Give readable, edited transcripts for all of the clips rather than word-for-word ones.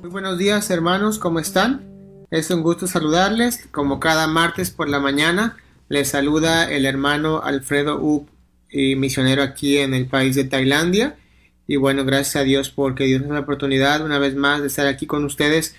Muy buenos días, hermanos, ¿cómo están? Es un gusto saludarles. Como cada martes por la mañana, les saluda el hermano Alfredo Up, y misionero aquí en el país de Tailandia. Y bueno, gracias a Dios porque Dios nos da la oportunidad una vez más de estar aquí con ustedes.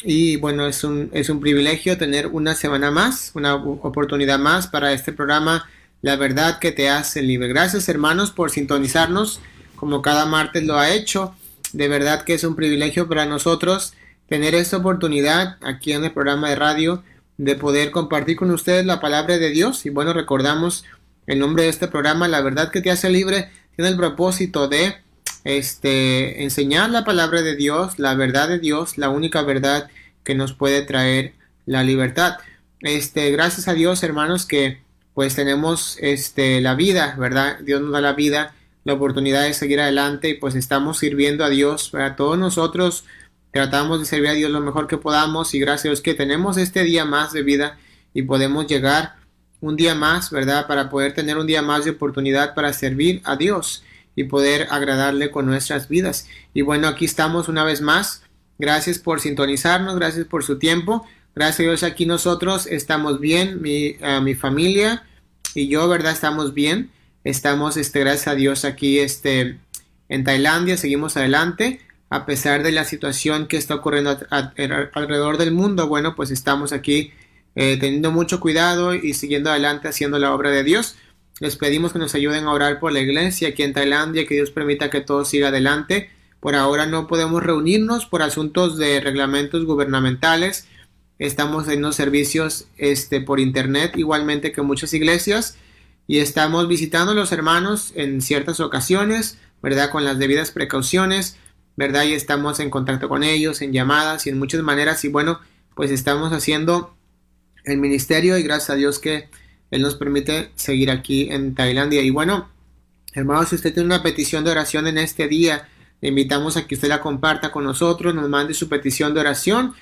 Y bueno, es un privilegio tener una semana más, una oportunidad más para este programa, La Verdad que te hace libre. Gracias, hermanos, por sintonizarnos como cada martes lo ha hecho. De verdad que es un privilegio para nosotros tener esta oportunidad aquí en el programa de radio de poder compartir con ustedes la palabra de Dios. Y bueno, recordamos el nombre de este programa, La Verdad que te hace libre, tiene el propósito de enseñar la palabra de Dios, la verdad de Dios, la única verdad que nos puede traer la libertad. Gracias a Dios, hermanos, que pues tenemos la vida, ¿verdad? Dios nos da la vida, la oportunidad de seguir adelante y pues estamos sirviendo a Dios. Para todos nosotros tratamos de servir a Dios lo mejor que podamos y gracias a Dios que tenemos este día más de vida y podemos llegar un día más, ¿verdad? Para poder tener un día más de oportunidad para servir a Dios y poder agradarle con nuestras vidas. Y bueno, aquí estamos una vez más. Gracias por sintonizarnos, gracias por su tiempo. Gracias a Dios aquí nosotros estamos bien, mi familia y yo, ¿verdad? Estamos bien. Estamos, gracias a Dios, aquí en Tailandia, seguimos adelante, a pesar de la situación que está ocurriendo alrededor del mundo. Bueno, pues estamos aquí teniendo mucho cuidado y siguiendo adelante haciendo la obra de Dios. Les pedimos que nos ayuden a orar por la iglesia aquí en Tailandia, que Dios permita que todo siga adelante. Por ahora no podemos reunirnos por asuntos de reglamentos gubernamentales. Estamos en los servicios por internet, igualmente que muchas iglesias. Y estamos visitando a los hermanos en ciertas ocasiones, ¿verdad? Con las debidas precauciones, ¿verdad? Y estamos en contacto con ellos, en llamadas y en muchas maneras. Y bueno, pues estamos haciendo el ministerio y gracias a Dios que Él nos permite seguir aquí en Tailandia. Y bueno, hermanos, si usted tiene una petición de oración en este día, le invitamos a que usted la comparta con nosotros, nos mande su petición de oración.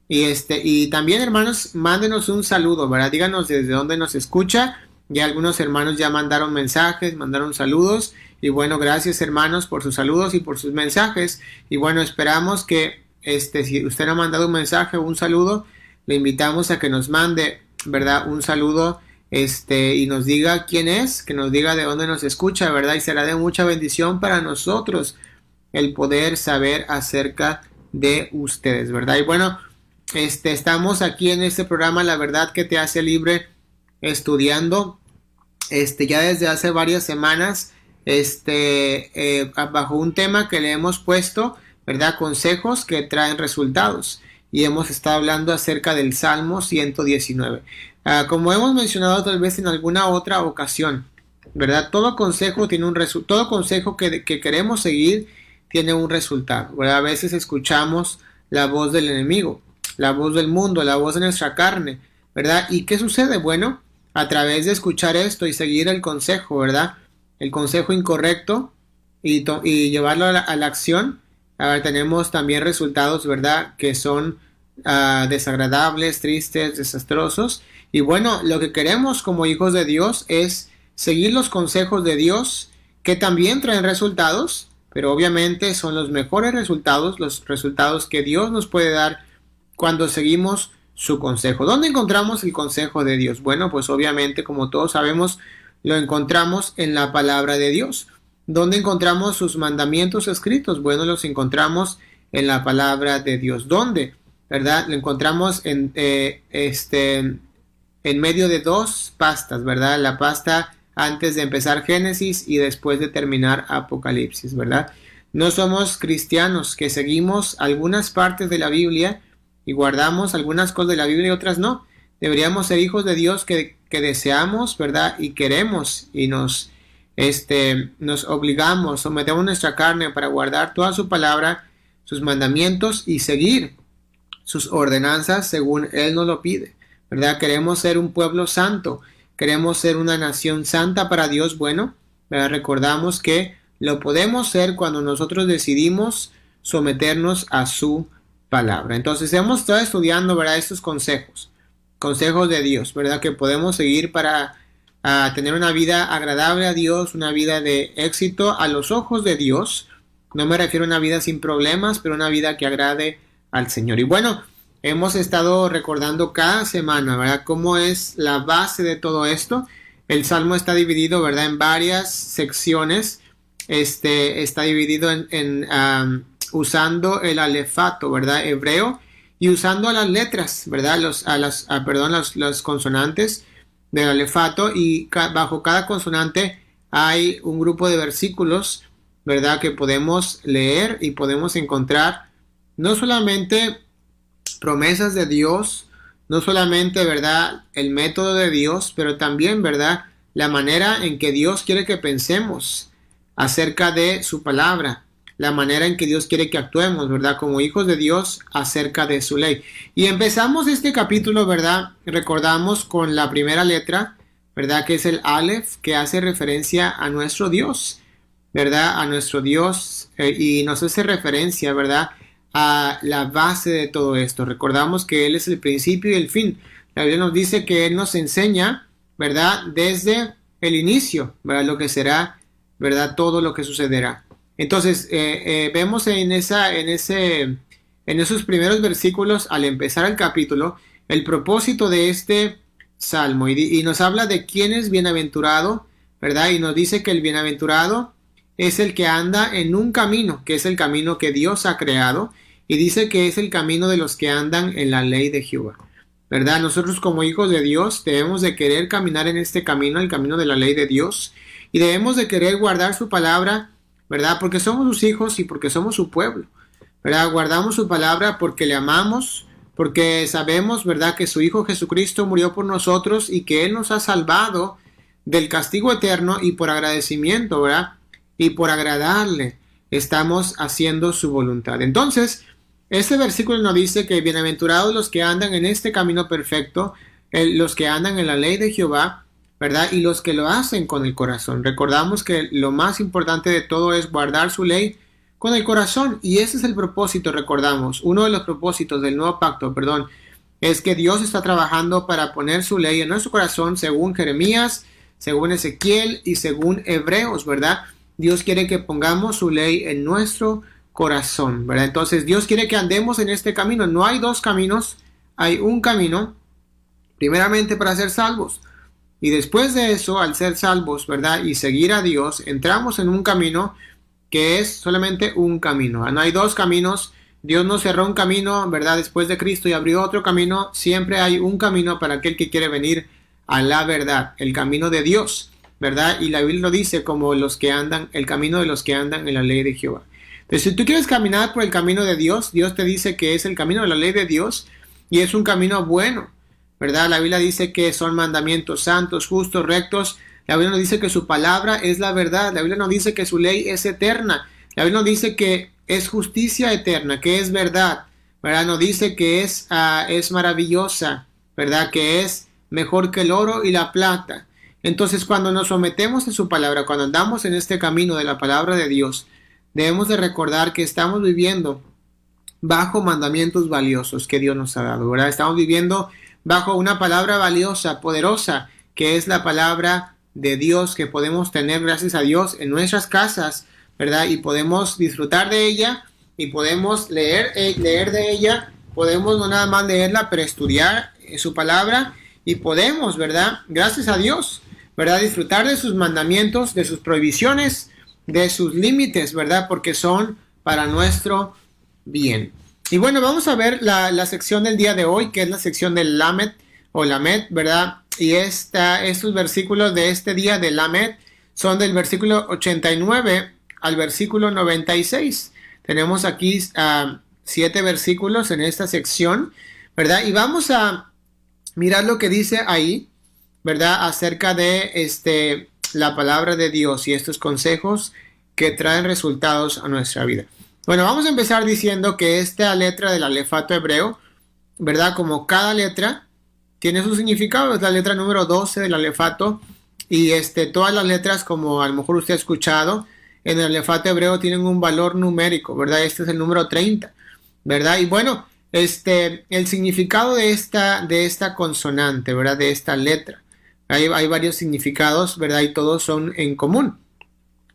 Y también, hermanos, mándenos un saludo, ¿verdad? Díganos desde dónde nos escucha. Ya algunos hermanos ya mandaron mensajes, mandaron saludos. Y bueno, gracias, hermanos, por sus saludos y por sus mensajes. Y bueno, esperamos que si usted ha mandado un mensaje o un saludo, le invitamos a que nos mande, ¿verdad? Un saludo y nos diga quién es, que nos diga de dónde nos escucha, ¿verdad? Y será de mucha bendición para nosotros el poder saber acerca de ustedes, ¿verdad? Y bueno, estamos aquí en este programa, La Verdad que te hace libre, estudiando ya desde hace varias semanas bajo un tema que le hemos puesto, ¿verdad? Consejos que traen resultados, y hemos estado hablando acerca del Salmo 119. Como hemos mencionado tal vez en alguna otra ocasión, ¿verdad? Todo consejo tiene todo consejo que queremos seguir tiene un resultado, ¿verdad? A veces escuchamos la voz del enemigo, la voz del mundo, la voz de nuestra carne, ¿verdad? ¿Y qué sucede? Bueno, a través de escuchar esto y seguir el consejo, ¿verdad? El consejo incorrecto y llevarlo a la acción, tenemos también resultados, ¿verdad? Que son desagradables, tristes, desastrosos. Y bueno, lo que queremos como hijos de Dios es seguir los consejos de Dios, que también traen resultados, pero obviamente son los mejores resultados, los resultados que Dios nos puede dar cuando seguimos su consejo. ¿Dónde encontramos el consejo de Dios? Bueno, pues obviamente, como todos sabemos, lo encontramos en la palabra de Dios. ¿Dónde encontramos sus mandamientos escritos? Bueno, los encontramos en la palabra de Dios. ¿Dónde? ¿Verdad? Lo encontramos en medio de dos pastas, ¿verdad? La pasta antes de empezar Génesis y después de terminar Apocalipsis, ¿verdad? No somos cristianos que seguimos algunas partes de la Biblia y guardamos algunas cosas de la Biblia y otras no. Deberíamos ser hijos de Dios que deseamos, ¿verdad? Y queremos y nos obligamos, sometemos nuestra carne para guardar toda su palabra, sus mandamientos y seguir sus ordenanzas según Él nos lo pide, ¿verdad? Queremos ser un pueblo santo, queremos ser una nación santa para Dios. Bueno, ¿verdad? Recordamos que lo podemos ser cuando nosotros decidimos someternos a su palabra. Entonces hemos estado estudiando, ¿verdad? Estos consejos de Dios, ¿verdad? Que podemos seguir para tener una vida agradable a Dios, una vida de éxito a los ojos de Dios. No me refiero a una vida sin problemas, pero una vida que agrade al Señor. Y bueno, hemos estado recordando cada semana, ¿verdad?, cómo es la base de todo esto. El Salmo está dividido, ¿verdad?, en varias secciones. Está dividido usando el alefato, ¿verdad?, hebreo, y usando las letras, ¿verdad?, las consonantes del alefato, y bajo cada consonante hay un grupo de versículos, ¿verdad?, que podemos leer y podemos encontrar no solamente promesas de Dios, no solamente, ¿verdad?, el método de Dios, pero también, ¿verdad?, la manera en que Dios quiere que pensemos acerca de su palabra, la manera en que Dios quiere que actuemos, ¿verdad?, como hijos de Dios acerca de su ley. Y empezamos este capítulo, ¿verdad?, recordamos con la primera letra, ¿verdad?, que es el Aleph, que hace referencia a nuestro Dios, ¿verdad?, a nuestro Dios, y nos hace referencia, ¿verdad?, a la base de todo esto. Recordamos que Él es el principio y el fin. La Biblia nos dice que Él nos enseña, ¿verdad?, desde el inicio, ¿verdad?, lo que será, ¿verdad?, todo lo que sucederá. Entonces, vemos en esos primeros versículos, al empezar el capítulo, el propósito de este salmo, y nos habla de quién es bienaventurado, ¿verdad?, y nos dice que el bienaventurado es el que anda en un camino, que es el camino que Dios ha creado, y dice que es el camino de los que andan en la ley de Jehová, ¿verdad? Nosotros como hijos de Dios debemos de querer caminar en este camino, el camino de la ley de Dios, y debemos de querer guardar su palabra, ¿verdad?, porque somos sus hijos y porque somos su pueblo, ¿verdad? Guardamos su palabra porque le amamos, porque sabemos, ¿verdad?, que su Hijo Jesucristo murió por nosotros y que Él nos ha salvado del castigo eterno, y por agradecimiento, ¿verdad?, y por agradarle estamos haciendo su voluntad. Entonces, este versículo nos dice que bienaventurados los que andan en este camino perfecto, los que andan en la ley de Jehová, ¿verdad?, y los que lo hacen con el corazón. Recordamos que lo más importante de todo es guardar su ley con el corazón, y ese es el propósito. Recordamos, uno de los propósitos del nuevo pacto, es que Dios está trabajando para poner su ley en nuestro corazón, según Jeremías, según Ezequiel y según Hebreos, ¿verdad? Dios quiere que pongamos su ley en nuestro corazón, ¿verdad? Entonces Dios quiere que andemos en este camino. No hay dos caminos, hay un camino, primeramente para ser salvos. Y después de eso, al ser salvos, ¿verdad?, y seguir a Dios, entramos en un camino que es solamente un camino. No hay dos caminos. Dios no cerró un camino, ¿verdad?, después de Cristo y abrió otro camino. Siempre hay un camino para aquel que quiere venir a la verdad, el camino de Dios, ¿verdad? Y la Biblia lo dice como los que andan, el camino de los que andan en la ley de Jehová. Entonces, si tú quieres caminar por el camino de Dios, Dios te dice que es el camino de la ley de Dios y es un camino bueno, ¿verdad? La Biblia dice que son mandamientos santos, justos, rectos. La Biblia nos dice que su palabra es la verdad. La Biblia nos dice que su ley es eterna. La Biblia nos dice que es justicia eterna, que es verdad, ¿verdad? Nos dice que es maravillosa, ¿verdad? Que es mejor que el oro y la plata. Entonces, cuando nos sometemos a su palabra, cuando andamos en este camino de la palabra de Dios, debemos de recordar que estamos viviendo bajo mandamientos valiosos que Dios nos ha dado, ¿verdad? Estamos viviendo bajo una palabra valiosa, poderosa, que es la palabra de Dios, que podemos tener, gracias a Dios, en nuestras casas, ¿verdad? Y podemos disfrutar de ella y podemos leer de ella. Podemos no nada más leerla, pero estudiar su palabra, y podemos, ¿verdad?, gracias a Dios, ¿verdad?, disfrutar de sus mandamientos, de sus prohibiciones, de sus límites, ¿verdad?, porque son para nuestro bien. Y bueno, vamos a ver la sección del día de hoy, que es la sección del Lamed o Lamed, ¿verdad? Y estos versículos de este día de Lamed son del versículo 89 al versículo 96. Tenemos aquí 7 versículos en esta sección, ¿verdad? Y vamos a mirar lo que dice ahí, ¿verdad?, acerca de la palabra de Dios y estos consejos que traen resultados a nuestra vida. Bueno, vamos a empezar diciendo que esta letra del alefato hebreo, ¿verdad?, como cada letra tiene su significado. Es la letra número 12 del alefato, y todas las letras, como a lo mejor usted ha escuchado, en el alefato hebreo tienen un valor numérico, ¿verdad? Este es el número 30, ¿verdad? Y bueno, el significado de esta consonante, ¿verdad?, de esta letra. Hay varios significados, ¿verdad?, y todos son en común,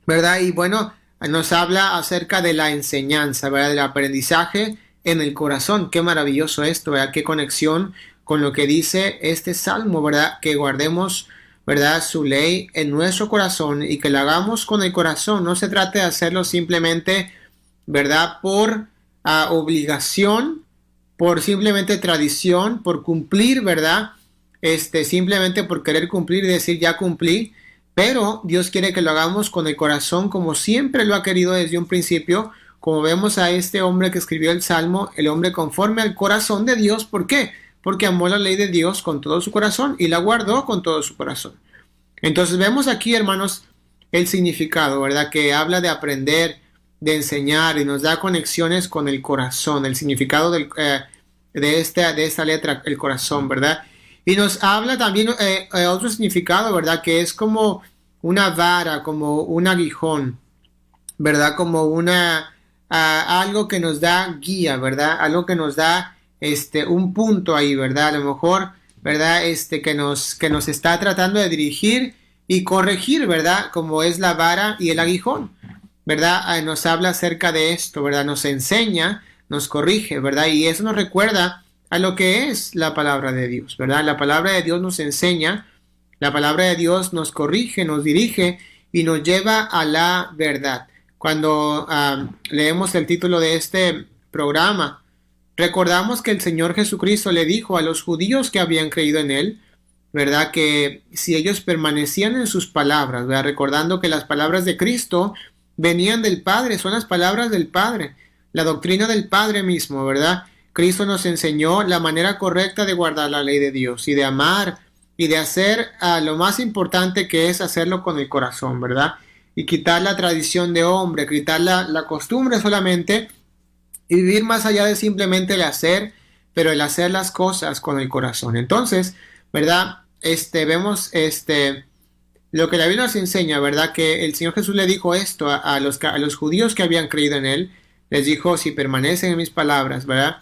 ¿verdad? Y bueno, nos habla acerca de la enseñanza, ¿verdad?, del aprendizaje en el corazón. Qué maravilloso esto, ¿verdad? Qué conexión con lo que dice este salmo, ¿verdad? Que guardemos, ¿verdad? Su ley en nuestro corazón y que lo hagamos con el corazón. No se trata de hacerlo simplemente, ¿verdad? Por obligación, por simplemente tradición, por cumplir, ¿verdad? Simplemente por querer cumplir y decir ya cumplí, pero Dios quiere que lo hagamos con el corazón como siempre lo ha querido desde un principio, como vemos a este hombre que escribió el Salmo, el hombre conforme al corazón de Dios. ¿Por qué? Porque amó la ley de Dios con todo su corazón y la guardó con todo su corazón. Entonces vemos aquí, hermanos, el significado, ¿verdad? Que habla de aprender, de enseñar y nos da conexiones con el corazón, el significado de esta letra, el corazón, ¿verdad? Y nos habla también otro significado, ¿verdad? Que es como una vara, como un aguijón, ¿verdad? Como algo que nos da guía, ¿verdad? Algo que nos da un punto ahí, ¿verdad? A lo mejor, ¿verdad? Que nos está tratando de dirigir y corregir, ¿verdad? Como es la vara y el aguijón, ¿verdad? Nos habla acerca de esto, ¿verdad? Nos enseña, nos corrige, ¿verdad? Y eso nos recuerda a lo que es la palabra de Dios, ¿verdad? La palabra de Dios nos enseña, la palabra de Dios nos corrige, nos dirige y nos lleva a la verdad. Cuando leemos el título de este programa, recordamos que el Señor Jesucristo le dijo a los judíos que habían creído en Él, ¿verdad? Que si ellos permanecían en sus palabras, ¿verdad? Recordando que las palabras de Cristo venían del Padre, son las palabras del Padre, la doctrina del Padre mismo, ¿verdad? Cristo nos enseñó la manera correcta de guardar la ley de Dios y de amar y de hacer lo más importante, que es hacerlo con el corazón, ¿verdad? Y quitar la tradición de hombre, quitar la costumbre solamente y vivir más allá de simplemente el hacer, pero el hacer las cosas con el corazón. Entonces, ¿verdad? Vemos lo que la Biblia nos enseña, ¿verdad? Que el Señor Jesús le dijo esto a los judíos que habían creído en Él. Les dijo, si permanecen en mis palabras, ¿verdad?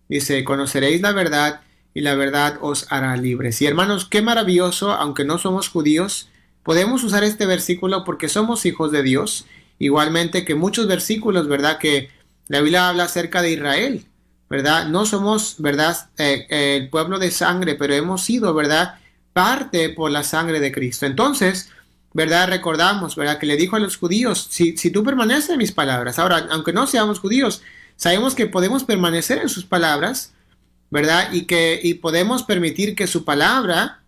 Dice, conoceréis la verdad y la verdad os hará libres. Y hermanos, qué maravilloso, aunque no somos judíos, podemos usar este versículo porque somos hijos de Dios. Igualmente que muchos versículos, ¿verdad? Que la Biblia habla acerca de Israel, ¿verdad? No somos, ¿verdad? El pueblo de sangre, pero hemos sido, ¿verdad? Parte por la sangre de Cristo. Entonces, ¿verdad? Recordamos, ¿verdad? Que le dijo a los judíos, si tú permaneces en mis palabras. Ahora, aunque no seamos judíos, sabemos que podemos permanecer en sus palabras, ¿verdad? Y podemos permitir que su palabra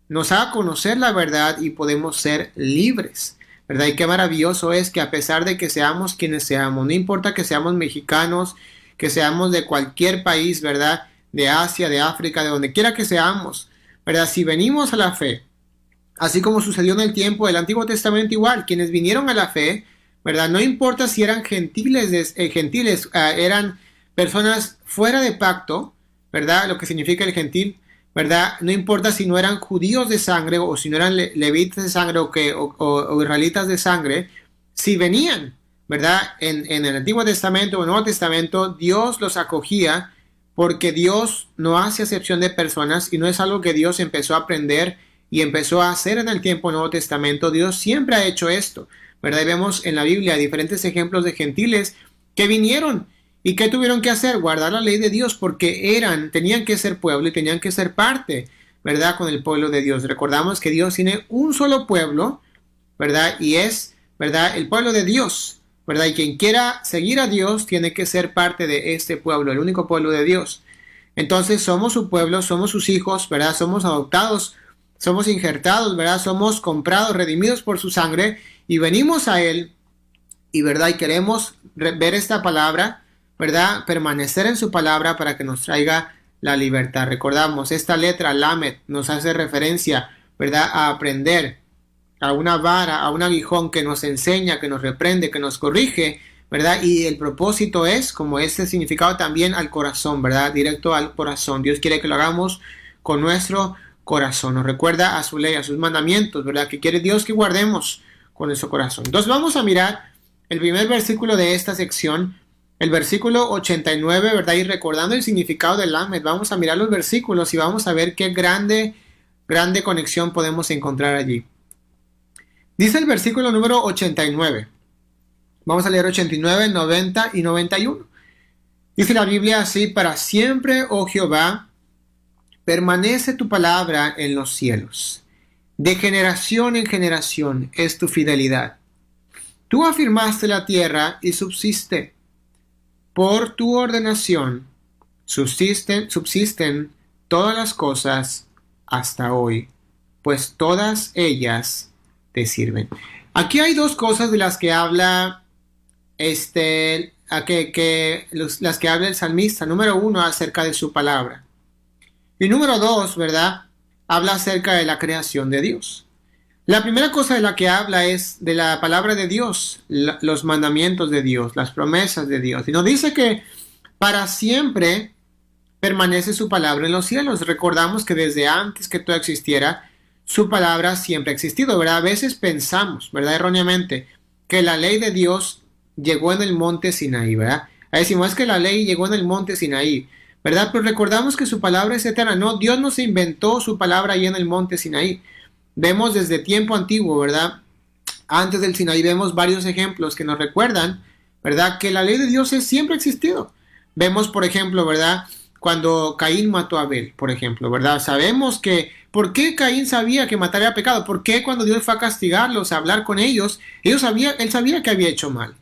nos haga conocer la verdad y podemos ser libres, ¿verdad? Y qué maravilloso es que a pesar de que seamos quienes seamos, no importa que seamos mexicanos, que seamos de cualquier país, ¿verdad? De Asia, de África, de donde quiera que seamos, ¿verdad? Si venimos a la fe, así como sucedió en el tiempo del Antiguo Testamento igual, quienes vinieron a la fe, ¿verdad? No importa si eran gentiles, eran personas fuera de pacto, ¿verdad? Lo que significa el gentil, ¿verdad? No importa si no eran judíos de sangre o si no eran levitas de sangre o israelitas de sangre, si venían, ¿verdad? En el Antiguo Testamento o el Nuevo Testamento, Dios los acogía porque Dios no hace acepción de personas y no es algo que Dios empezó a aprender y empezó a hacer en el tiempo del Nuevo Testamento. Dios siempre ha hecho esto, ¿verdad? Y vemos en la Biblia diferentes ejemplos de gentiles que vinieron y que tuvieron que hacer, guardar la ley de Dios porque tenían que ser pueblo y tenían que ser parte, ¿verdad? Con el pueblo de Dios. Recordamos que Dios tiene un solo pueblo, ¿verdad? Y es, ¿verdad? El pueblo de Dios, ¿verdad? Y quien quiera seguir a Dios tiene que ser parte de este pueblo, el único pueblo de Dios. Entonces somos su pueblo, somos sus hijos, ¿verdad? Somos adoptados, somos injertados, ¿verdad? Somos comprados, redimidos por su sangre y venimos a Él y, ¿verdad? Y queremos ver esta palabra, ¿verdad? Permanecer en su palabra para que nos traiga la libertad. Recordamos, esta letra, Lamed, nos hace referencia, ¿verdad? A aprender, a una vara, a un aguijón que nos enseña, que nos reprende, que nos corrige, ¿verdad? Y el propósito es, como este significado también, al corazón, ¿verdad? Directo al corazón. Dios quiere que lo hagamos con nuestro corazón. Nos recuerda a su ley, a sus mandamientos, ¿verdad? Que quiere Dios que guardemos con nuestro corazón. Entonces vamos a mirar el primer versículo de esta sección, el versículo 89, ¿verdad? Y recordando el significado del Lamed, vamos a mirar los versículos y vamos a ver qué grande conexión podemos encontrar allí. Dice el versículo número 89. Vamos a leer 89, 90 y 91. Dice la Biblia así: para siempre, oh Jehová, permanece tu palabra en los cielos. De generación en generación es tu fidelidad. Tú afirmaste la tierra y subsiste. Por tu ordenación subsisten todas las cosas hasta hoy, pues todas ellas te sirven. Aquí hay dos cosas de las que habla las que habla el salmista. Número uno, acerca de su palabra. Y número dos, ¿verdad? Habla acerca de la creación de Dios. La primera cosa de la que habla es de la palabra de Dios, los mandamientos de Dios, las promesas de Dios. Y nos dice que para siempre permanece su palabra en los cielos. Recordamos que desde antes que todo existiera, su palabra siempre ha existido, ¿verdad? A veces pensamos, ¿verdad? Erróneamente, que la ley de Dios llegó en el monte Sinaí, ¿verdad? Ahí decimos, es que la ley llegó en el monte Sinaí, ¿verdad? Pero recordamos que su palabra es eterna. No, Dios no se inventó su palabra ahí en el monte Sinaí. Vemos desde tiempo antiguo, ¿verdad? Antes del Sinaí vemos varios ejemplos que nos recuerdan, ¿verdad? Que la ley de Dios siempre ha existido. Vemos, por ejemplo, ¿verdad? Cuando Caín mató a Abel, por ejemplo, ¿verdad? Sabemos que, ¿por qué Caín sabía que matar era pecado? ¿Por qué cuando Dios fue a castigarlos, a hablar con ellos, él sabía que había hecho mal,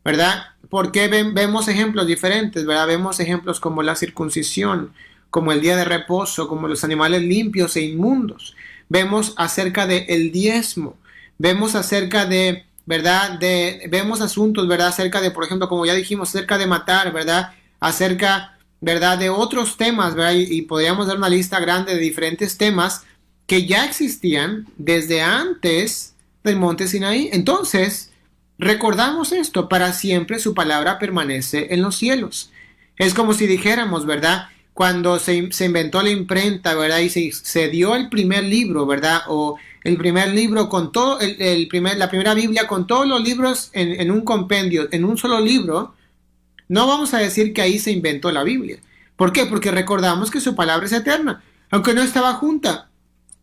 ¿verdad? Porque vemos ejemplos diferentes, ¿verdad? Vemos ejemplos como la circuncisión, como el día de reposo, como los animales limpios e inmundos. Vemos acerca del diezmo, vemos acerca de, ¿verdad? Vemos asuntos, ¿verdad? Acerca de, por ejemplo, como ya dijimos, acerca de matar, ¿verdad? Acerca, ¿verdad? De otros temas, ¿verdad? Y podríamos dar una lista grande de diferentes temas que ya existían desde antes del monte Sinaí. Entonces, recordamos esto: para siempre su palabra permanece en los cielos. Es como si dijéramos, ¿verdad? Cuando se inventó la imprenta, ¿verdad? Y se dio el primer libro, ¿verdad? O el primer libro con todo, la primera Biblia con todos los libros en un compendio, en un solo libro. No vamos a decir que ahí se inventó la Biblia. ¿Por qué? Porque recordamos que su palabra es eterna. Aunque no estaba junta,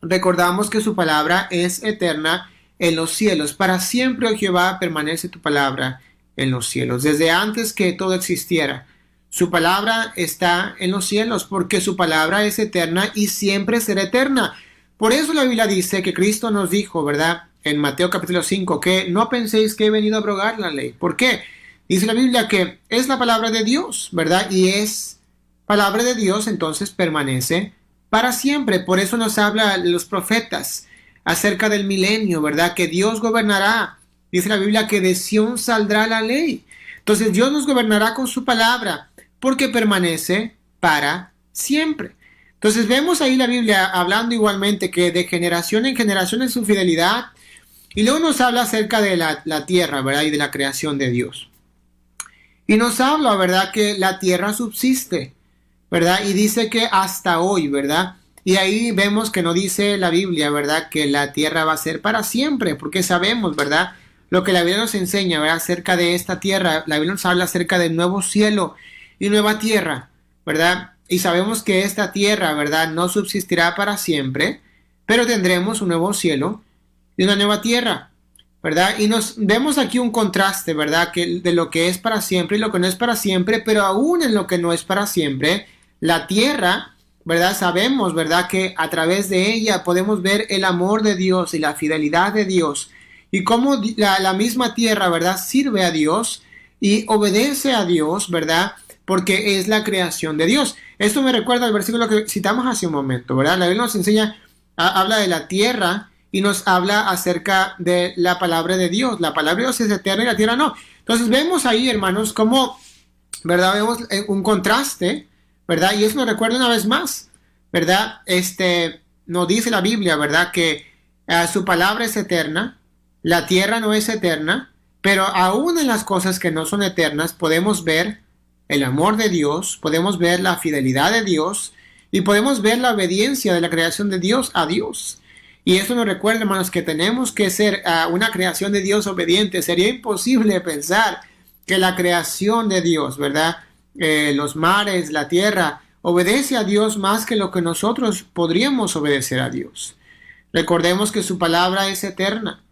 recordamos que su palabra es eterna en los cielos. Para siempre, oh Jehová, permanece tu palabra en los cielos. Desde antes que todo existiera, su palabra está en los cielos, porque su palabra es eterna y siempre será eterna. Por eso la Biblia dice que Cristo nos dijo, ¿verdad? En Mateo capítulo 5, que no penséis que he venido a abrogar la ley. ¿Por qué? Dice la Biblia que es la palabra de Dios, ¿verdad? Y es palabra de Dios, entonces permanece para siempre. Por eso nos habla los profetas acerca del milenio, ¿verdad? Que Dios gobernará. Dice la Biblia que de Sión saldrá la ley. Entonces Dios nos gobernará con su palabra, porque permanece para siempre. Entonces vemos ahí la Biblia hablando igualmente que de generación en generación es su fidelidad. Y luego nos habla acerca de la tierra, ¿verdad? Y de la creación de Dios. Y nos habla, ¿verdad? Que la tierra subsiste, ¿verdad? Y dice que hasta hoy, ¿verdad? Y ahí vemos que no dice la Biblia, ¿verdad? Que la tierra va a ser para siempre, porque sabemos, ¿verdad? Lo que la Biblia nos enseña, ¿verdad? Acerca de esta tierra. La Biblia nos habla acerca del nuevo cielo y nueva tierra, ¿verdad? Y sabemos que esta tierra, ¿verdad? No subsistirá para siempre, pero tendremos un nuevo cielo y una nueva tierra, ¿verdad? Y nos vemos aquí un contraste, ¿verdad? Que de lo que es para siempre y lo que no es para siempre, pero aún en lo que no es para siempre, la tierra, ¿verdad? Sabemos, ¿verdad? Que a través de ella podemos ver el amor de Dios y la fidelidad de Dios y cómo la misma tierra, ¿verdad? Sirve a Dios y obedece a Dios, ¿verdad? Porque es la creación de Dios. Esto me recuerda al versículo que citamos hace un momento, ¿verdad? La Biblia nos enseña, habla de la tierra y nos habla acerca de la palabra de Dios. La palabra de Dios es eterna y la tierra no. Entonces vemos ahí, hermanos, cómo, ¿verdad? Vemos un contraste, ¿verdad? Y eso nos recuerda una vez más, ¿verdad? Nos dice la Biblia, ¿verdad? Que su palabra es eterna, la tierra no es eterna, pero aún en las cosas que no son eternas podemos ver el amor de Dios, podemos ver la fidelidad de Dios y podemos ver la obediencia de la creación de Dios a Dios. Y eso nos recuerda, hermanos, que tenemos que ser una creación de Dios obediente. Sería imposible pensar que la creación de Dios, ¿verdad? Los mares, la tierra, obedece a Dios más que lo que nosotros podríamos obedecer a Dios. Recordemos que su palabra es eterna,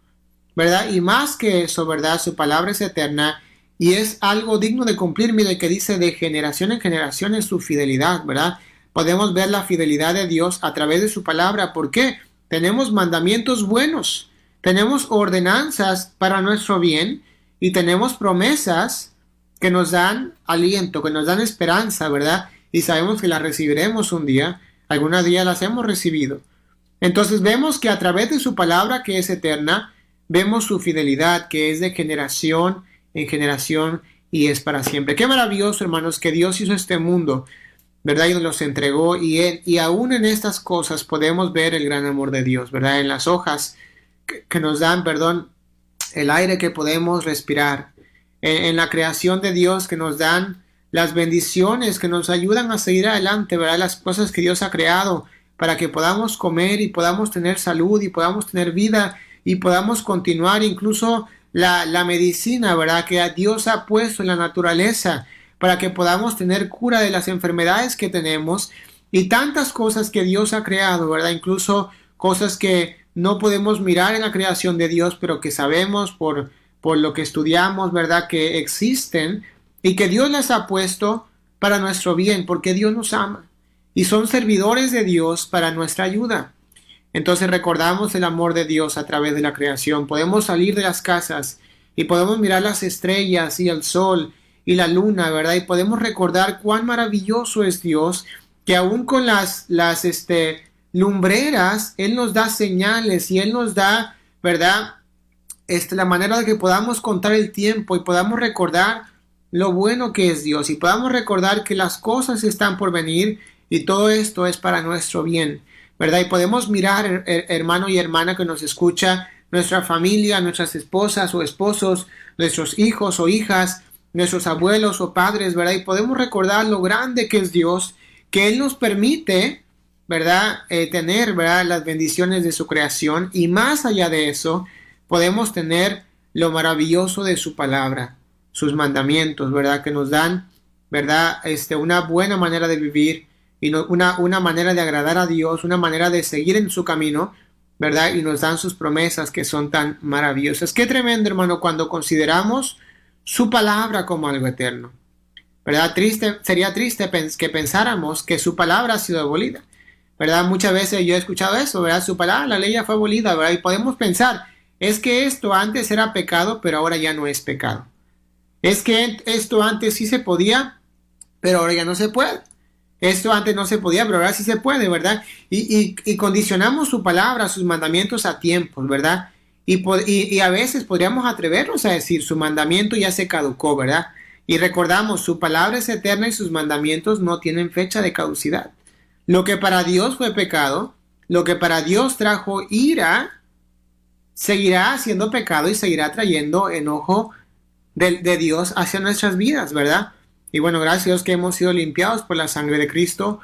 ¿verdad? Y más que eso, ¿verdad? Su palabra es eterna y es algo digno de cumplir. Mire que dice de generación en generación es su fidelidad, ¿verdad? Podemos ver la fidelidad de Dios a través de su palabra. ¿Por qué? Tenemos mandamientos buenos, tenemos ordenanzas para nuestro bien y tenemos promesas que nos dan aliento, que nos dan esperanza, ¿verdad? Y sabemos que las recibiremos un día, algún día las hemos recibido. Entonces vemos que a través de su palabra, que es eterna, vemos su fidelidad, que es de generación en generación y es para siempre. Qué maravilloso, hermanos, que Dios hizo este mundo, ¿verdad? Y nos los entregó, y aún en estas cosas podemos ver el gran amor de Dios, ¿verdad? En las hojas que nos dan, el aire que podemos respirar, en la creación de Dios que nos dan las bendiciones que nos ayudan a seguir adelante, ¿verdad? Las cosas que Dios ha creado para que podamos comer y podamos tener salud y podamos tener vida y podamos continuar, incluso la medicina, ¿verdad? Que Dios ha puesto en la naturaleza para que podamos tener cura de las enfermedades que tenemos y tantas cosas que Dios ha creado, ¿verdad? Incluso cosas que no podemos mirar en la creación de Dios, pero que sabemos por lo que estudiamos, ¿verdad? Que existen y que Dios las ha puesto para nuestro bien, porque Dios nos ama y son servidores de Dios para nuestra ayuda. Entonces recordamos el amor de Dios a través de la creación. Podemos salir de las casas y podemos mirar las estrellas y el sol y la luna, ¿verdad? Y podemos recordar cuán maravilloso es Dios, que aún con las lumbreras, Él nos da señales y Él nos da, ¿verdad? La manera de que podamos contar el tiempo y podamos recordar lo bueno que es Dios y podamos recordar que las cosas están por venir y todo esto es para nuestro bien, ¿verdad? Y podemos mirar, hermano y hermana que nos escucha, nuestra familia, nuestras esposas o esposos, nuestros hijos o hijas, nuestros abuelos o padres, ¿verdad? Y podemos recordar lo grande que es Dios, que Él nos permite, ¿verdad? Tener, ¿verdad? Las bendiciones de su creación y más allá de eso, podemos tener lo maravilloso de su palabra, sus mandamientos, ¿verdad? Que nos dan, ¿verdad? Una buena manera de vivir y una manera de agradar a Dios, una manera de seguir en su camino, ¿verdad? Y nos dan sus promesas que son tan maravillosas. Qué tremendo, hermano, cuando consideramos su palabra como algo eterno, ¿verdad? Sería triste que pensáramos que su palabra ha sido abolida, ¿verdad? Muchas veces yo he escuchado eso, ¿verdad? Su palabra, la ley ya fue abolida, ¿verdad? Y podemos pensar, es que esto antes era pecado, pero ahora ya no es pecado. Es que esto antes sí se podía, pero ahora ya no se puede. Esto antes no se podía, pero ahora sí se puede, ¿verdad? Y condicionamos su palabra, sus mandamientos a tiempos, ¿verdad? Y a veces podríamos atrevernos a decir, su mandamiento ya se caducó, ¿verdad? Y recordamos, su palabra es eterna y sus mandamientos no tienen fecha de caducidad. Lo que para Dios fue pecado, lo que para Dios trajo ira, seguirá siendo pecado y seguirá trayendo enojo de Dios hacia nuestras vidas, ¿verdad? Y bueno, gracias a Dios que hemos sido limpiados por la sangre de Cristo,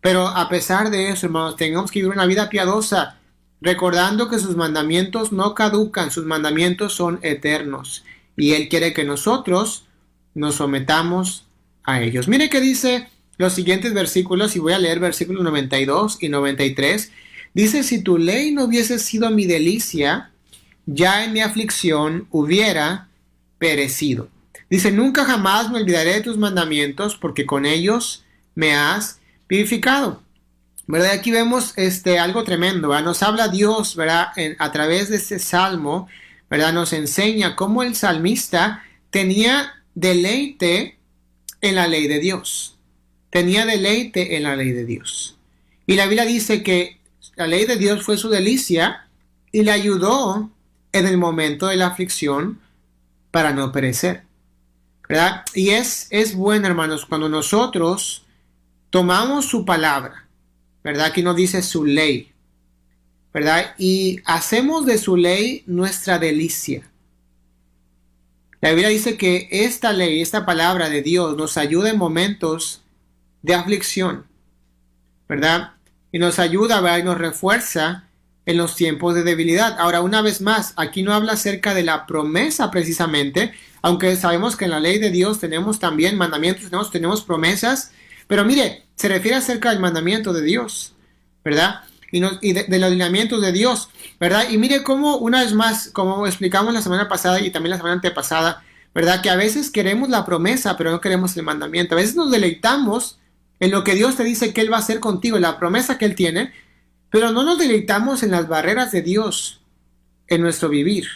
pero a pesar de eso, hermanos, tengamos que vivir una vida piadosa, recordando que sus mandamientos no caducan, sus mandamientos son eternos, y Él quiere que nosotros nos sometamos a ellos. Mire que dice los siguientes versículos, y voy a leer versículos 92 y 93, dice, si tu ley no hubiese sido mi delicia, ya en mi aflicción hubiera perecido. Dice, nunca jamás me olvidaré de tus mandamientos, porque con ellos me has vivificado. ¿Verdad? Aquí vemos algo tremendo, ¿verdad? Nos habla Dios, ¿verdad? A través de este salmo, ¿verdad? Nos enseña cómo el salmista tenía deleite en la ley de Dios. Tenía deleite en la ley de Dios. Y la Biblia dice que la ley de Dios fue su delicia y le ayudó en el momento de la aflicción para no perecer, ¿verdad? Y es bueno, hermanos, cuando nosotros tomamos su palabra, ¿verdad? Aquí nos dice su ley, ¿verdad? Y hacemos de su ley nuestra delicia. La Biblia dice que esta ley, esta palabra de Dios nos ayuda en momentos de aflicción, ¿verdad? Y nos ayuda, ¿verdad? Y nos refuerza en los tiempos de debilidad. Ahora, una vez más, aquí no habla acerca de la promesa precisamente, aunque sabemos que en la ley de Dios tenemos también mandamientos, tenemos promesas, pero mire, se refiere acerca del mandamiento de Dios, ¿verdad? Y de los lineamientos de Dios, ¿verdad? Y mire cómo, una vez más, como explicamos la semana pasada y también la semana antepasada, ¿verdad? Que a veces queremos la promesa, pero no queremos el mandamiento. A veces nos deleitamos en lo que Dios te dice que Él va a hacer contigo, en la promesa que Él tiene, pero no nos deleitamos en las barreras de Dios, en nuestro vivir,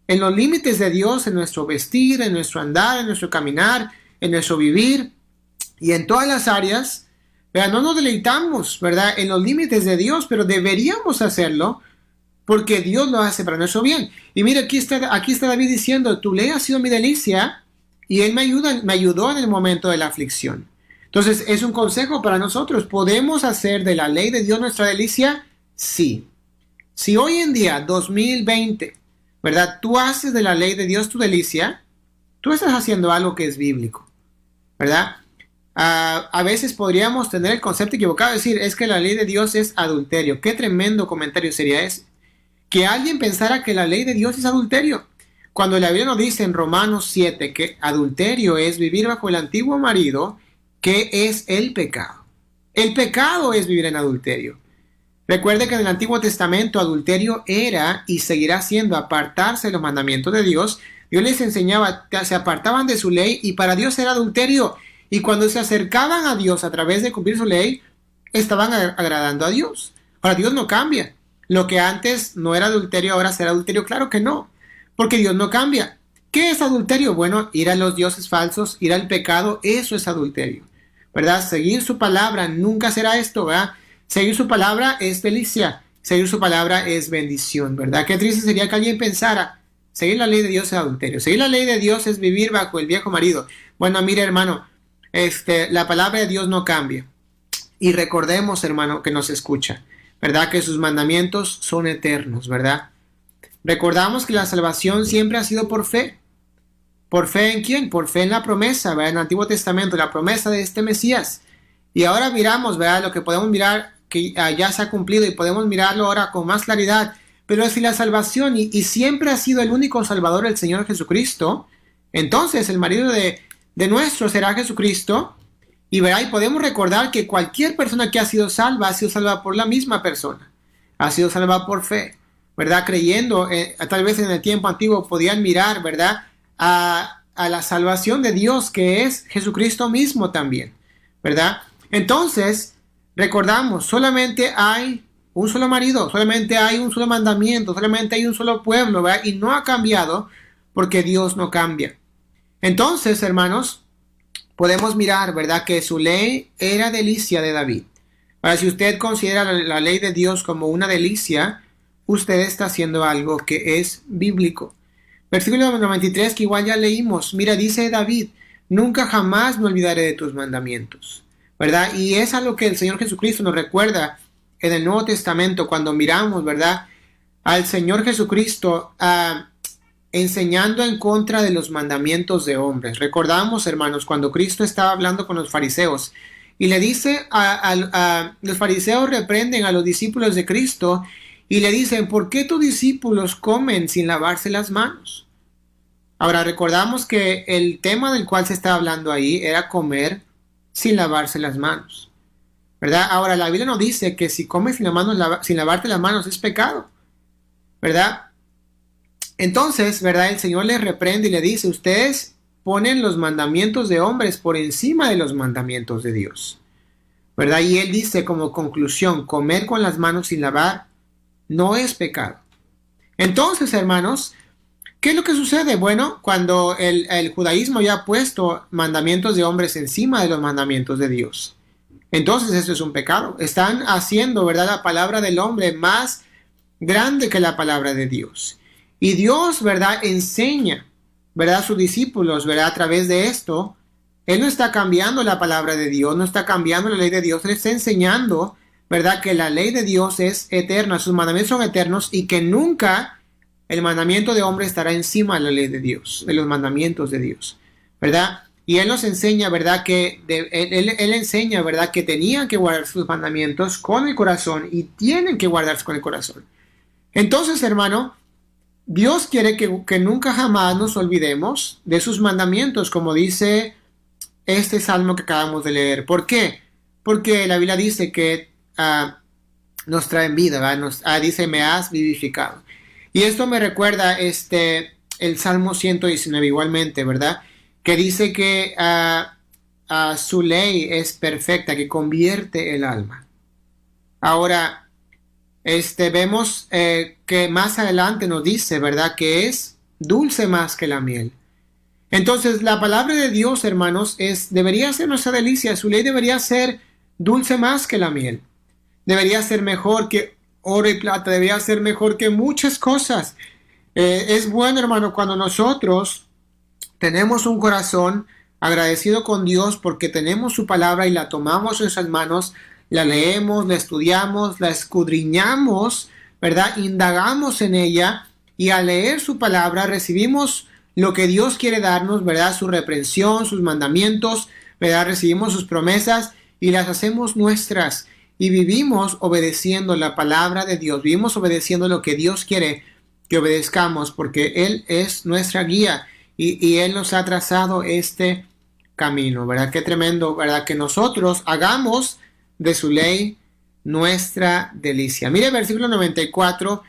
en los límites de Dios, en nuestro vestir, en nuestro andar, en nuestro caminar, en nuestro vivir y en todas las áreas. ¿Verdad? No nos deleitamos, ¿verdad?, en los límites de Dios, pero deberíamos hacerlo porque Dios lo hace para nuestro bien. Y mira, aquí está David diciendo, tu ley ha sido mi delicia y Él me ayudó en el momento de la aflicción. Entonces, es un consejo para nosotros. ¿Podemos hacer de la ley de Dios nuestra delicia? Sí. Si hoy en día, 2020, ¿verdad?, tú haces de la ley de Dios tu delicia, tú estás haciendo algo que es bíblico, ¿verdad? A veces podríamos tener el concepto equivocado de decir, es que la ley de Dios es adulterio. Qué tremendo comentario sería ese. Que alguien pensara que la ley de Dios es adulterio. Cuando la Biblia nos dice en Romanos 7 que adulterio es vivir bajo el antiguo marido, ¿qué es el pecado? El pecado es vivir en adulterio. Recuerde que en el Antiguo Testamento adulterio era y seguirá siendo apartarse de los mandamientos de Dios. Dios les enseñaba, se apartaban de su ley y para Dios era adulterio. Y cuando se acercaban a Dios a través de cumplir su ley, estaban agradando a Dios. Ahora, Dios no cambia. Lo que antes no era adulterio, ahora será adulterio. Claro que no, porque Dios no cambia. ¿Qué es adulterio? Bueno, ir a los dioses falsos, ir al pecado, eso es adulterio, ¿verdad? Seguir su palabra nunca será esto, ¿verdad? Seguir su palabra es delicia, seguir su palabra es bendición, ¿verdad? Qué triste sería que alguien pensara, seguir la ley de Dios es adulterio, seguir la ley de Dios es vivir bajo el viejo marido. Bueno, mire, hermano, la palabra de Dios no cambia. Y recordemos, hermano, que nos escucha, ¿verdad?, que sus mandamientos son eternos, ¿verdad? Recordamos que la salvación siempre ha sido por fe. ¿Por fe en quién? Por fe en la promesa, ¿verdad? En el Antiguo Testamento, la promesa de este Mesías. Y ahora miramos, ¿verdad?, lo que podemos mirar que ya se ha cumplido y podemos mirarlo ahora con más claridad. Pero si la salvación y siempre ha sido el único Salvador el Señor Jesucristo, entonces el marido de nuestro será Jesucristo. Y verá, y podemos recordar que cualquier persona que ha sido salva por la misma persona. Ha sido salva por fe, ¿verdad? Creyendo, tal vez en el tiempo antiguo podían mirar, ¿verdad?, a la salvación de Dios, que es Jesucristo mismo también, ¿verdad? Entonces, recordamos, solamente hay un solo marido, solamente hay un solo mandamiento, solamente hay un solo pueblo, ¿verdad? Y no ha cambiado porque Dios no cambia. Entonces, hermanos, podemos mirar, ¿verdad?, que su ley era delicia de David. Ahora, si usted considera la ley de Dios como una delicia, usted está haciendo algo que es bíblico. Versículo 93, que igual ya leímos. Mira, dice David, nunca jamás me olvidaré de tus mandamientos, ¿verdad? Y es algo que el Señor Jesucristo nos recuerda en el Nuevo Testamento cuando miramos, ¿verdad?, al Señor Jesucristo enseñando en contra de los mandamientos de hombres. Recordamos, hermanos, cuando Cristo estaba hablando con los fariseos y le dice los fariseos reprenden a los discípulos de Cristo y le dicen, ¿por qué tus discípulos comen sin lavarse las manos? Ahora, recordamos que el tema del cual se estaba hablando ahí era comer sin lavarse las manos, ¿verdad? Ahora, la Biblia nos dice que si comes sin lavarte las manos es pecado, ¿verdad? Entonces, ¿verdad?, el Señor les reprende y le dice, ustedes ponen los mandamientos de hombres por encima de los mandamientos de Dios, ¿verdad? Y Él dice como conclusión, comer con las manos sin lavar no es pecado. Entonces, hermanos, ¿qué es lo que sucede? Bueno, cuando el judaísmo ya ha puesto mandamientos de hombres encima de los mandamientos de Dios, entonces eso es un pecado. Están haciendo, ¿verdad?, la palabra del hombre más grande que la palabra de Dios. Y Dios, ¿verdad?, enseña, ¿verdad?, a sus discípulos, ¿verdad?, a través de esto. Él no está cambiando la palabra de Dios, no está cambiando la ley de Dios. Él está enseñando, ¿verdad?, que la ley de Dios es eterna, sus mandamientos son eternos y que nunca el mandamiento de hombre estará encima de la ley de Dios, de los mandamientos de Dios, ¿verdad? Y Él nos enseña, ¿verdad?, que él enseña, ¿verdad?, que tenían que guardar sus mandamientos con el corazón y tienen que guardarse con el corazón. Entonces, hermano, Dios quiere que nunca jamás nos olvidemos de sus mandamientos, como dice este salmo que acabamos de leer. ¿Por qué? Porque la Biblia dice que nos traen vida, ¿verdad? Dice, me has vivificado. Y esto me recuerda el Salmo 119 igualmente, ¿verdad? Que dice que su ley es perfecta, que convierte el alma. Ahora, vemos que más adelante nos dice, ¿verdad? Que es dulce más que la miel. Entonces, la palabra de Dios, hermanos, debería ser nuestra delicia. Su ley debería ser dulce más que la miel. Debería ser mejor que oro y plata. Debería ser mejor que muchas cosas. Es bueno, hermano, cuando nosotros tenemos un corazón agradecido con Dios porque tenemos su palabra y la tomamos en nuestras manos, la leemos, la estudiamos, la escudriñamos, ¿verdad? Indagamos en ella y al leer su palabra recibimos lo que Dios quiere darnos, ¿verdad? Su reprensión, sus mandamientos, ¿verdad? Recibimos sus promesas y las hacemos nuestras y vivimos obedeciendo la palabra de Dios, vivimos obedeciendo lo que Dios quiere que obedezcamos porque Él es nuestra guía y Él nos ha trazado este camino, ¿verdad? Qué tremendo, ¿verdad? Que nosotros hagamos de su ley nuestra delicia. Mire el versículo 94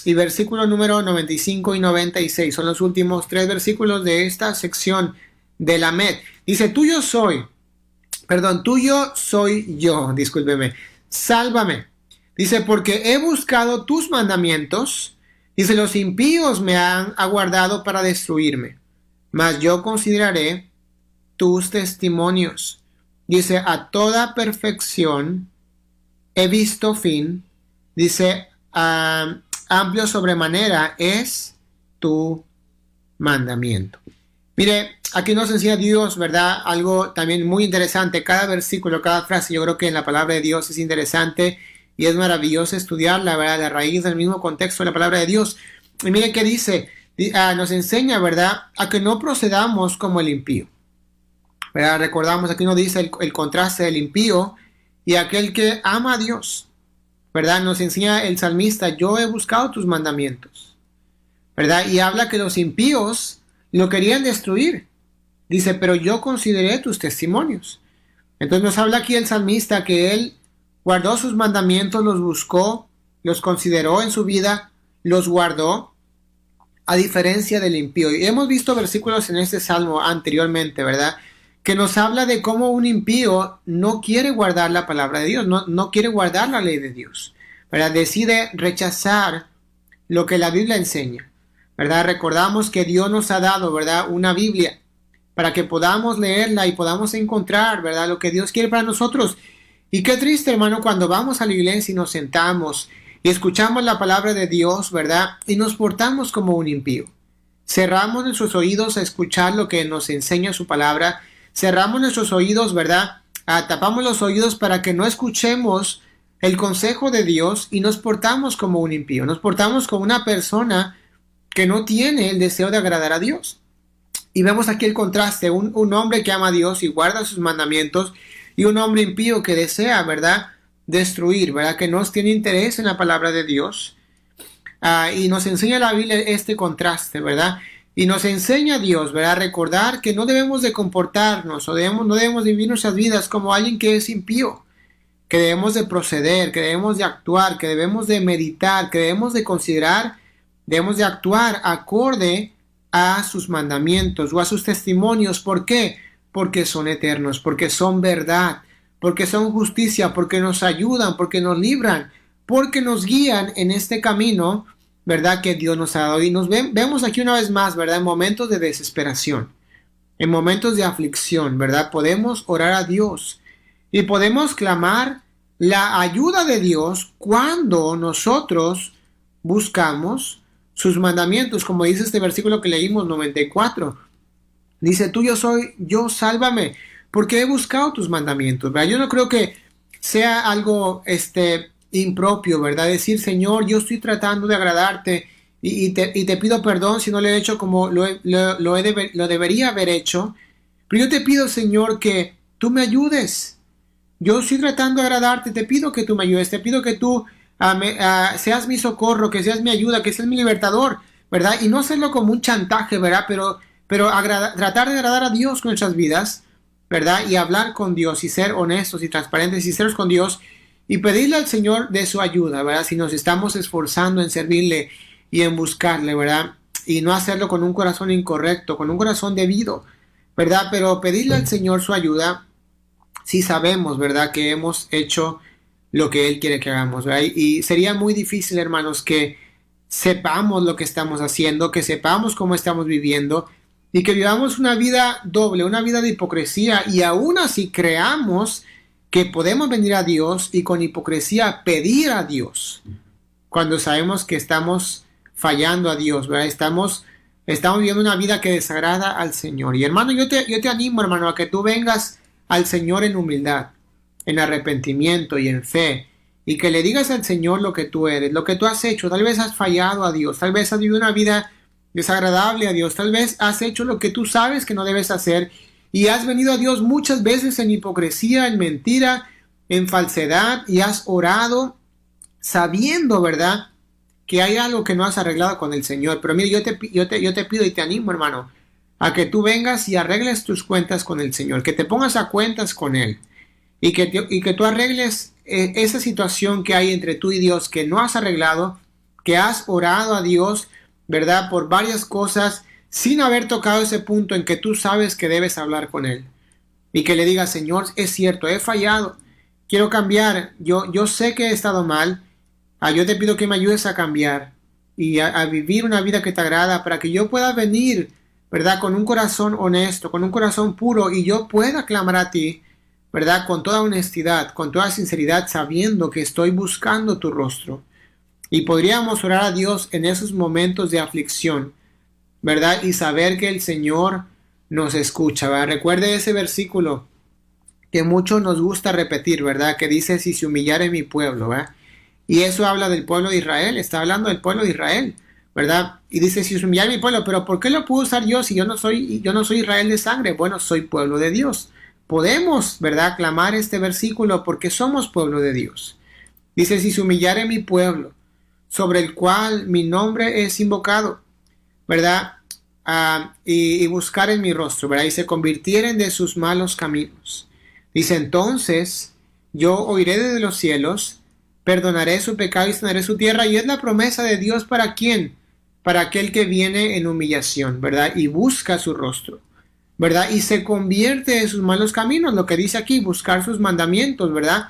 y versículo número 95 y 96. Son los últimos 3 versículos de esta sección de la Med. Dice, tuyo soy yo, discúlpeme, sálvame. Dice, porque he buscado tus mandamientos. Dice, los impíos me han aguardado para destruirme, mas yo consideraré tus testimonios. Dice, a toda perfección he visto fin. Dice, amplio sobremanera es tu mandamiento. Mire, aquí nos enseña Dios, ¿verdad? Algo también muy interesante. Cada versículo, cada frase, yo creo que en la palabra de Dios es interesante y es maravilloso estudiarla, ¿verdad? La raíz del mismo contexto de la palabra de Dios. Y mire qué dice, nos enseña, ¿verdad? A que no procedamos como el impío. ¿Verdad? Recordamos, aquí nos dice el contraste del impío y aquel que ama a Dios. ¿Verdad? Nos enseña el salmista, yo he buscado tus mandamientos. ¿Verdad? Y habla que los impíos lo querían destruir. Dice, pero yo consideré tus testimonios. Entonces nos habla aquí el salmista que él guardó sus mandamientos, los buscó, los consideró en su vida, los guardó, a diferencia del impío. Y hemos visto versículos en este salmo anteriormente, ¿verdad? Que nos habla de cómo un impío no quiere guardar la palabra de Dios, no quiere guardar la ley de Dios, ¿verdad? Decide rechazar lo que la Biblia enseña, ¿verdad? Recordamos que Dios nos ha dado, ¿verdad? Una Biblia para que podamos leerla y podamos encontrar, ¿verdad? Lo que Dios quiere para nosotros. Y qué triste, hermano, cuando vamos a la iglesia y nos sentamos y escuchamos la palabra de Dios, ¿verdad? Y nos portamos como un impío. Cerramos nuestros oídos a escuchar lo que nos enseña su palabra. Cerramos nuestros oídos, ¿verdad? Tapamos los oídos para que no escuchemos el consejo de Dios y nos portamos como un impío. Nos portamos como una persona que no tiene el deseo de agradar a Dios. Y vemos aquí el contraste, un hombre que ama a Dios y guarda sus mandamientos y un hombre impío que desea, ¿verdad? Destruir, ¿verdad? Que no tiene interés en la palabra de Dios. Y nos enseña la Biblia este contraste, ¿verdad? Y nos enseña Dios, ¿verdad? Recordar que no debemos de comportarnos o no debemos de vivir nuestras vidas como alguien que es impío, que debemos de proceder, que debemos de actuar, que debemos de meditar, que debemos de considerar, debemos de actuar acorde a sus mandamientos o a sus testimonios. ¿Por qué? Porque son eternos, porque son verdad, porque son justicia, porque nos ayudan, porque nos libran, porque nos guían en este camino, ¿verdad? Que Dios nos ha dado. Y nos vemos aquí una vez más, ¿verdad? En momentos de desesperación, en momentos de aflicción, ¿verdad? Podemos orar a Dios y podemos clamar la ayuda de Dios cuando nosotros buscamos sus mandamientos, como dice este versículo que leímos, 94. Dice, tuyo soy yo, sálvame, porque he buscado tus mandamientos, ¿verdad? Yo no creo que sea algo impropio, ¿verdad? Decir, Señor, yo estoy tratando de agradarte y te pido perdón si no lo he hecho como lo debería haber hecho, pero yo te pido, Señor, que tú me ayudes. Yo estoy tratando de agradarte, te pido que tú me ayudes, te pido que tú seas mi socorro, que seas mi ayuda, que seas mi libertador, ¿verdad? Y no hacerlo como un chantaje, ¿verdad? Pero tratar de agradar a Dios con nuestras vidas, ¿verdad? Y hablar con Dios y ser honestos y transparentes y sinceros con Dios y pedirle al Señor de su ayuda, ¿verdad? Si nos estamos esforzando en servirle y en buscarle, ¿verdad? y no hacerlo con un corazón incorrecto, con un corazón debido, ¿verdad? Pero pedirle al Señor su ayuda si sabemos, ¿verdad?, que hemos hecho lo que Él quiere que hagamos, ¿verdad? Y sería muy difícil, hermanos, que sepamos lo que estamos haciendo, que sepamos cómo estamos viviendo y que vivamos una vida doble, una vida de hipocresía y aún así creamos que podemos venir a Dios y con hipocresía pedir a Dios cuando sabemos que estamos fallando a Dios, ¿verdad? Estamos viviendo una vida que desagrada al Señor. Y hermano, yo te animo, hermano, a que tú vengas al Señor en humildad, en arrepentimiento y en fe, y que le digas al Señor lo que tú eres, lo que tú has hecho. Tal vez has fallado a Dios, tal vez has vivido una vida desagradable a Dios, tal vez has hecho lo que tú sabes que no debes hacer y has venido a Dios muchas veces en hipocresía, en mentira, en falsedad, y has orado sabiendo, ¿verdad?, que hay algo que no has arreglado con el Señor. Pero mira, yo te pido y te animo, hermano, a que tú vengas y arregles tus cuentas con el Señor, que te pongas a cuentas con Él y que tú arregles esa situación que hay entre tú y Dios que no has arreglado, que has orado a Dios, ¿verdad?, por varias cosas sin haber tocado ese punto en que tú sabes que debes hablar con Él y que le digas: Señor, es cierto, he fallado, quiero cambiar, yo sé que he estado mal, yo te pido que me ayudes a cambiar y a vivir una vida que te agrada para que yo pueda venir, ¿verdad?, con un corazón honesto, con un corazón puro, y yo pueda clamar a ti, ¿verdad?, con toda honestidad, con toda sinceridad, sabiendo que estoy buscando tu rostro. Y podríamos orar a Dios en esos momentos de aflicción, ¿verdad?, y saber que el Señor nos escucha, ¿verdad? Recuerde ese versículo que mucho nos gusta repetir, ¿verdad?, que dice: si se humillare mi pueblo, ¿verdad? Y eso habla del pueblo de Israel, está hablando del pueblo de Israel, ¿verdad? Y dice: si se humillare mi pueblo, pero ¿por qué lo puedo usar yo si yo no soy Israel de sangre? Bueno, soy pueblo de Dios. Podemos, ¿verdad?, clamar este versículo porque somos pueblo de Dios. Dice: si se humillare mi pueblo, sobre el cual mi nombre es invocado, ¿verdad?, y buscar en mi rostro, ¿verdad?, y se convirtieren de sus malos caminos. Dice: entonces yo oiré desde los cielos, perdonaré su pecado y sanaré su tierra. Y es la promesa de Dios ¿para quién? Para aquel que viene en humillación, ¿verdad?, y busca su rostro, ¿verdad?, y se convierte de sus malos caminos. Lo que dice aquí, buscar sus mandamientos, ¿verdad?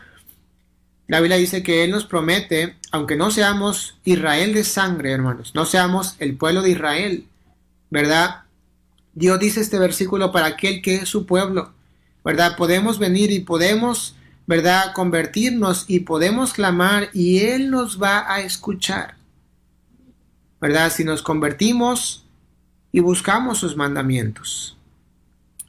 La Biblia dice que Él nos promete, aunque no seamos Israel de sangre, hermanos, no seamos el pueblo de Israel, ¿verdad? Dios dice este versículo para aquel que es su pueblo, ¿verdad? Podemos venir y podemos, ¿verdad?, convertirnos y podemos clamar y Él nos va a escuchar, ¿verdad?, si nos convertimos y buscamos sus mandamientos.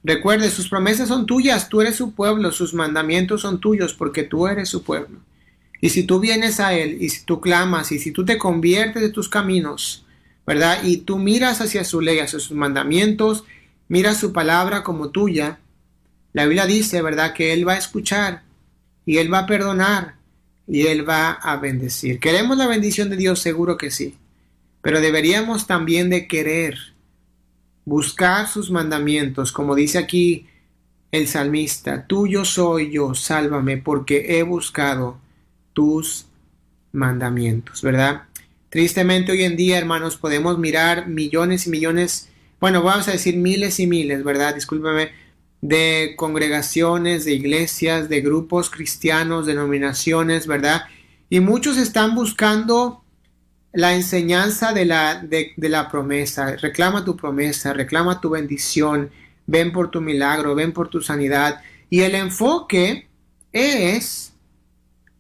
Recuerde, sus promesas son tuyas, tú eres su pueblo, sus mandamientos son tuyos porque tú eres su pueblo. Y si tú vienes a Él, y si tú clamas, y si tú te conviertes de tus caminos, ¿verdad?, y tú miras hacia su ley, hacia sus mandamientos, miras su palabra como tuya, la Biblia dice, ¿verdad?, que Él va a escuchar, y Él va a perdonar, y Él va a bendecir. ¿Queremos la bendición de Dios? Seguro que sí. Pero deberíamos también de querer buscar sus mandamientos, como dice aquí el salmista: tuyo soy yo, sálvame, porque he buscado tus mandamientos, ¿verdad? Tristemente hoy en día, hermanos, podemos mirar millones y millones, bueno, vamos a decir miles y miles, ¿verdad?, discúlpeme, de congregaciones, de iglesias, de grupos cristianos, denominaciones, ¿verdad? Y muchos están buscando la enseñanza de la promesa. Reclama tu promesa, reclama tu bendición, ven por tu milagro, ven por tu sanidad. Y el enfoque es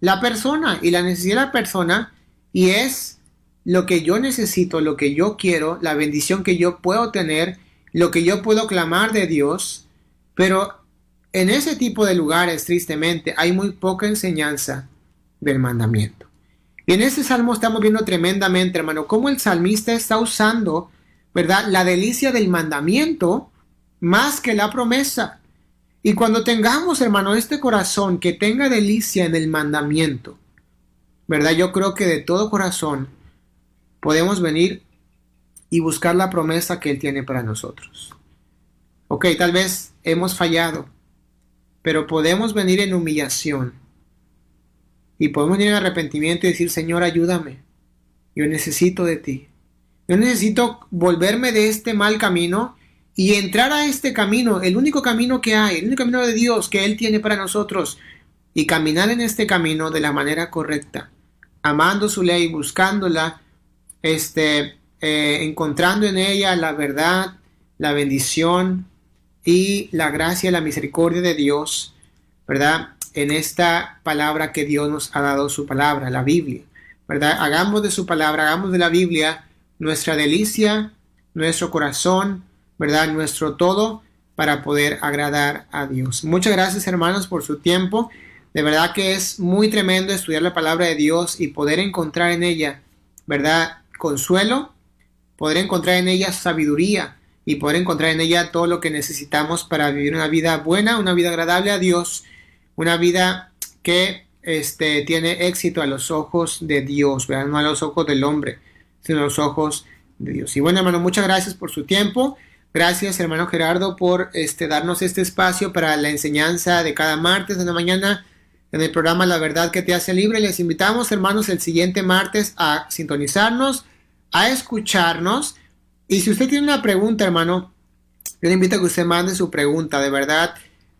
la persona y la necesidad de la persona, y es lo que yo necesito, lo que yo quiero, la bendición que yo puedo tener, lo que yo puedo clamar de Dios. Pero en ese tipo de lugares, tristemente, hay muy poca enseñanza del mandamiento. Y en este salmo estamos viendo tremendamente, hermano, cómo el salmista está usando, ¿verdad?, la delicia del mandamiento más que la promesa. Y cuando tengamos, hermano, este corazón que tenga delicia en el mandamiento, ¿verdad?, yo creo que de todo corazón podemos venir y buscar la promesa que Él tiene para nosotros. Ok, tal vez hemos fallado, pero podemos venir en humillación y podemos venir en arrepentimiento y decir: Señor, ayúdame, yo necesito de ti. Yo necesito volverme de este mal camino y entrar a este camino, el único camino que hay, el único camino de Dios que Él tiene para nosotros, y caminar en este camino de la manera correcta, amando su ley, buscándola, encontrando en ella la verdad, la bendición y la gracia y la misericordia de Dios, ¿verdad? En esta palabra que Dios nos ha dado, su palabra, la Biblia, ¿verdad? Hagamos de su palabra, hagamos de la Biblia nuestra delicia, nuestro corazón, ¿verdad? Nuestro todo para poder agradar a Dios. Muchas gracias, hermanos, por su tiempo. De verdad que es muy tremendo estudiar la palabra de Dios y poder encontrar en ella, ¿verdad? Consuelo, poder encontrar en ella sabiduría y poder encontrar en ella todo lo que necesitamos para vivir una vida buena, una vida agradable a Dios, una vida que tiene éxito a los ojos de Dios, ¿verdad? No a los ojos del hombre, sino a los ojos de Dios. Y bueno, hermano, muchas gracias por su tiempo. Gracias, hermano Gerardo, por darnos este espacio para la enseñanza de cada martes de la mañana en el programa La Verdad que te hace libre. Les invitamos, hermanos, el siguiente martes a sintonizarnos, a escucharnos. Y si usted tiene una pregunta, hermano, yo le invito a que usted mande su pregunta, de verdad,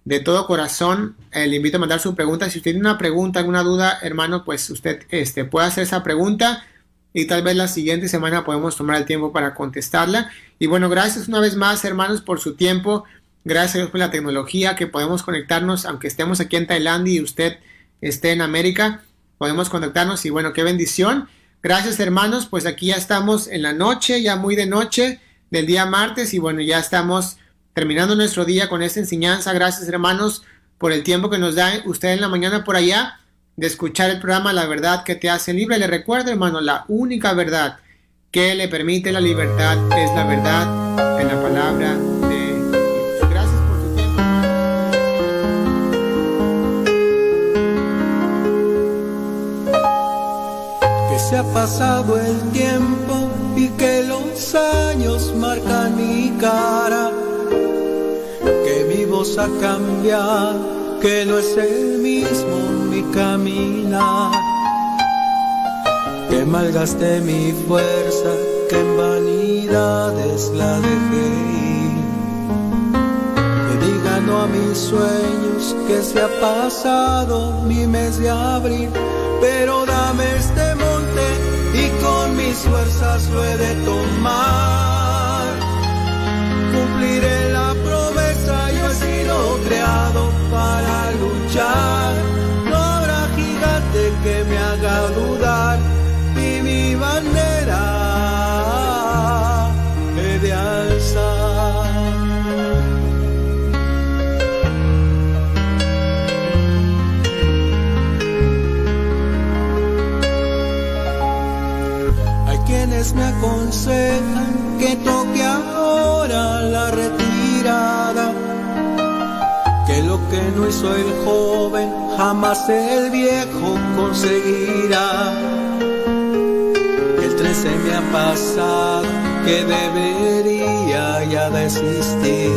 de todo corazón. Le invito a mandar su pregunta. Si usted tiene una pregunta, alguna duda, hermano, pues usted puede hacer esa pregunta y tal vez la siguiente semana podemos tomar el tiempo para contestarla. Y bueno, gracias una vez más, hermanos, por su tiempo. Gracias a Dios por la tecnología, que podemos conectarnos, aunque estemos aquí en Tailandia y usted esté en América, podemos conectarnos y bueno, qué bendición. Gracias, hermanos, pues aquí ya estamos en la noche, ya muy de noche del día martes y bueno, ya estamos terminando nuestro día con esta enseñanza. Gracias, hermanos, por el tiempo que nos da usted en la mañana por allá de escuchar el programa La Verdad que te hace libre. Le recuerdo, hermano, la única verdad que le permite la libertad es la verdad en la palabra de Dios. Gracias por su tiempo. Que se ha pasado el tiempo y que los años marcan mi cara, que mi voz ha cambiado, que no es el mismo mi caminar, que malgasté mi fuerza, que en vanidades la dejé ir, que diga no a mis sueños, que se ha pasado mi mes de abril, pero dame este monte y con mis fuerzas lo he de tomar, cumpliré la promesa, yo he sido creado para luchar, no habrá gigante que me haga dudar, y mi bandera he de alzar. Hay quienes me aconsejan que toque ahora la retirada, que lo que no hizo el joven jamás el viejo conseguirá. El tren se me ha pasado, que debería ya desistir,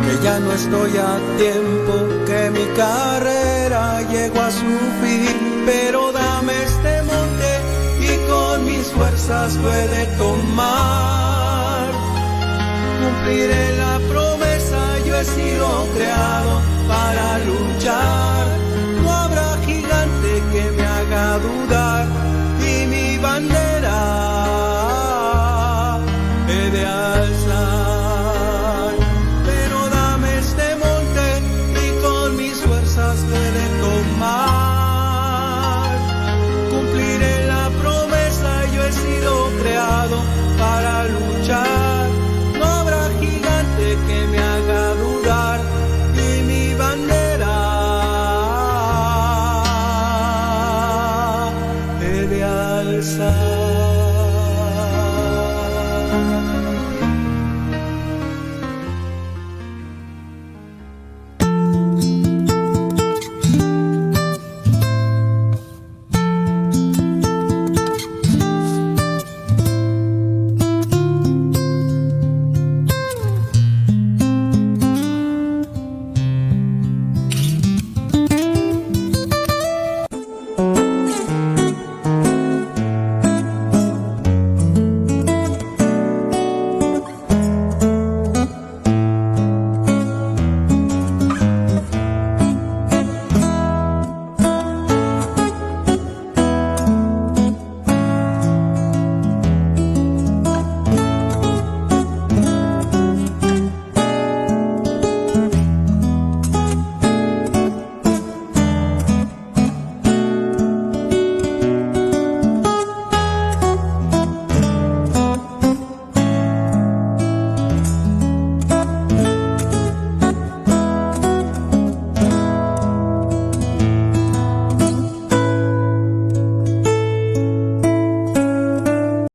que ya no estoy a tiempo, que mi carrera llegó a su fin, pero dame este monte y con mis fuerzas lo he de tomar, cumpliré la promesa, yo he sido creado para luchar, no habrá gigante que me haga dudar, y mi bandera he de alzar, pero dame este monte y con mis fuerzas lo he de tomar, cumpliré la promesa, yo he sido creado para